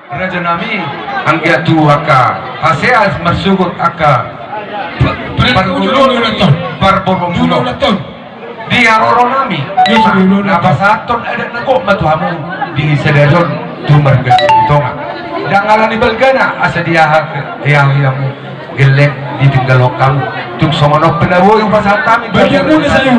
Raja nami anggia tu aka haseas mersugut aka Barbolong di aroro nami nabasaton ada nago matuhamu di sedadon tumarga tonga dangalan ibalgana asa dia yang gelek ditinggal kamu tung somonok penawo yung pasatami bagian muna sa iyo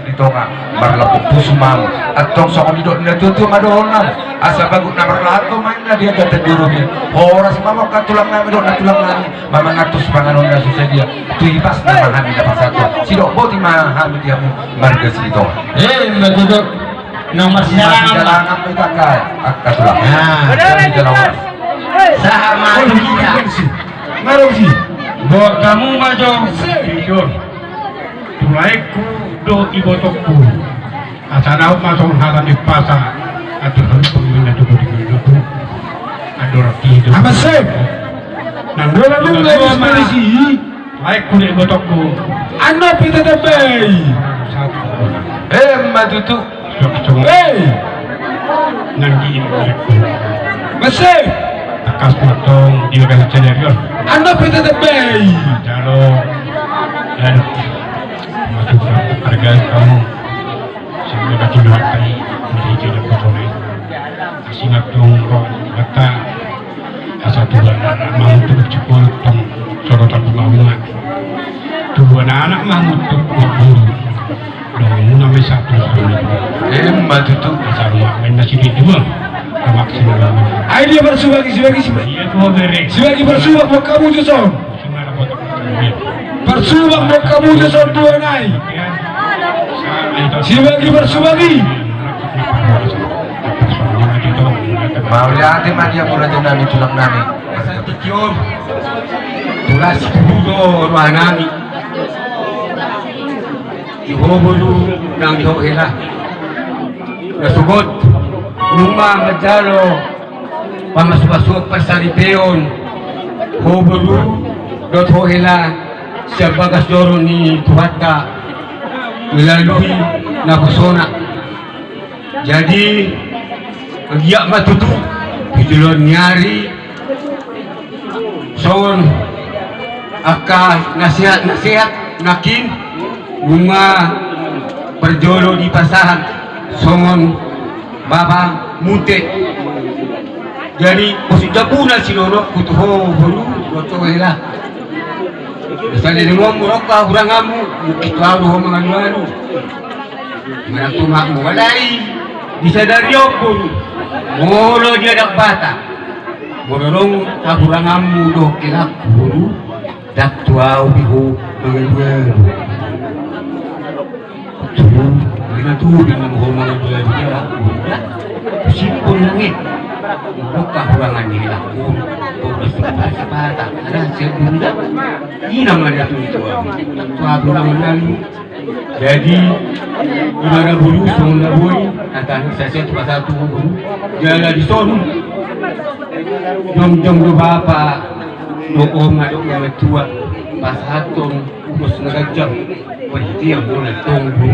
di tonga marlapo pusumam at tong sokon didot natutu madonam asa bagut na marlahat ko main na dia gata dirumi oras mama katulang namin doon natulang namin mamangatus panganon na sa dia tuibas na mahami na pasato sidok boti mahami dia mo marga sa ito madudok nomor sidalangan mo kakay at katulang sidalangan sama kita Marosi buat kamu majo tidur tulaiku do ibotokku asanaut masuk halan di pasar atau harus pemimpin itu di ada roti itu apa sih nang dua polisi laiku di ibotokku anda pita tebay matutu nang di ibotokku masih takas potong di negara cenerion anda pita tebay jalo dan masuk harga kamu sehingga kaki melakai menjadi tidak boleh singat dong roh kata asal Tuhan anak mau untuk cukup tong sorotan pengamuan Tuhan anak mau untuk guru dong namanya satu matutu asal rumah main nasi di dua maksimal ayo dia bersubagi sebagai bersubag mau kamu jusong bersubag mau kamu jusong dua naik sebagai bersubagi mau lihat dia mulai nami tulang nami tulas kudo ruah nami ihobolu nang ihohela nasugot rumah majalo pamasuk-masuk pasaripeon hobolu dot hohela siya bagas doro ni tuhatka melalui nabusona jadi dia matutu hidulon nyari son aka nasihat nakin rumah perjolo di pasahan songon baba mute jadi posita puna sinono kutuho bolu goto hela misalnya di ngomong ka hurangamu kitwaru ho mga nuano manatuma mo walay bisa dari pun molo dia dak bata morong kahurangamu do kilak guru dak tuau bihu mengeluar tuh kita tuh dengan hormat dia simpul langit buka hurangan ni laku bata ada sebunda ini namanya tuh hurangan lalu jadi gimana bulu semua boy akan saya cuma satu bulu jalan di sono jom do bapak do om ado yang tua pas hatong bos ngajam berarti yang boleh tunggu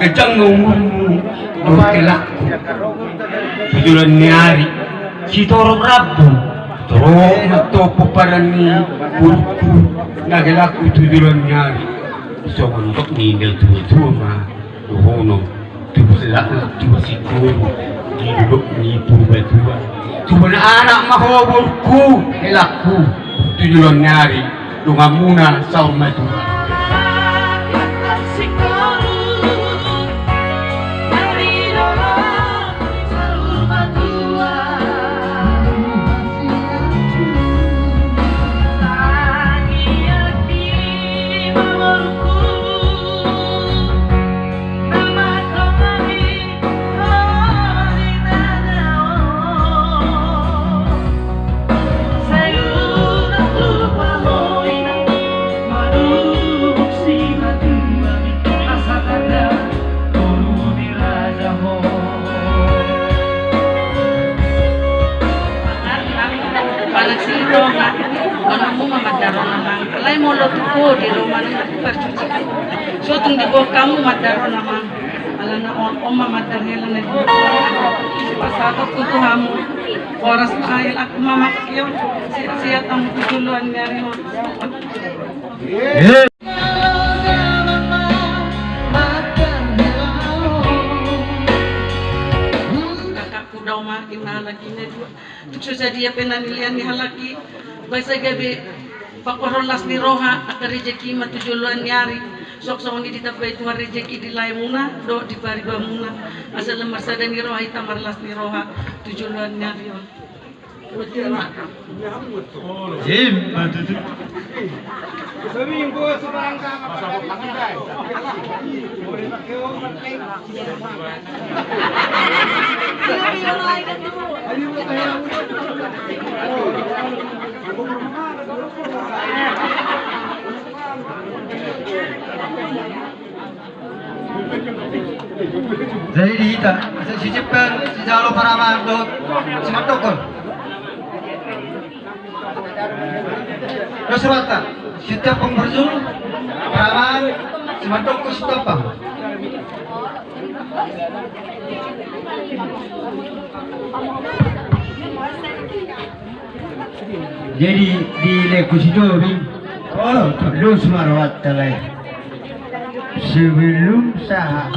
kejang ngomongmu do kelak tujuan nyari si toro rabu toro matopo parani burku nagelaku tujuan nyari so untuk ninggal tua mah dohono tubuh sikuru duduk ni purba tua cuma anak mahoburku helaku tujuan nyari dungamuna sauma tua Lain mau lo tuh di rumah nanti percucikan. So tung di bawah kamu madaro nama, alana om mama madar hela nanti. Pas aku tuh kamu Oras kain aku mama kiyo. Siya tamu tujuluan ngari ho. Kakakku daw makin halaki na dua. Tukso sa dia penanilian ni halaki. Basa gabi pakorolas ni roha ak rejeki matujuluan nyari. Sok-sok ni ditapay tuwa rejeki di lay muna do di bariba muna. Asal lemar sada ni roha itamarlas ni roha tujuluan nyari. Jadi kita sisipkan si jalo para mandot si matokon. Nusrata setiap pemberjul paraman si matokon setampang. Jadi di Lekusido oh terus marwat talai sebelum sah.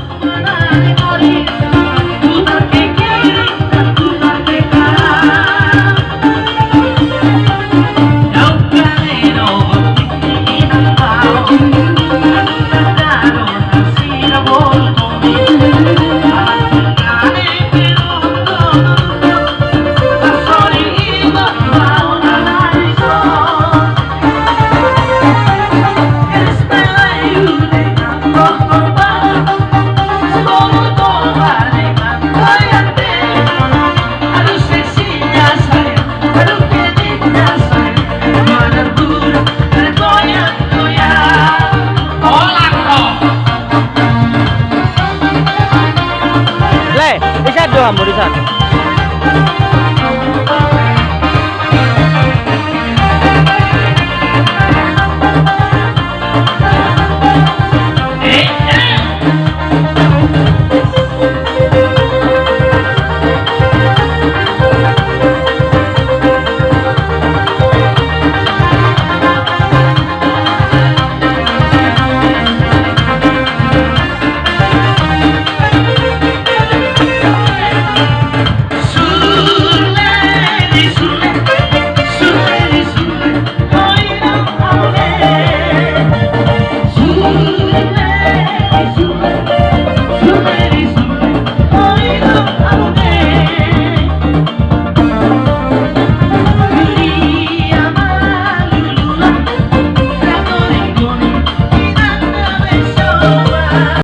Bisa doang mau di sana.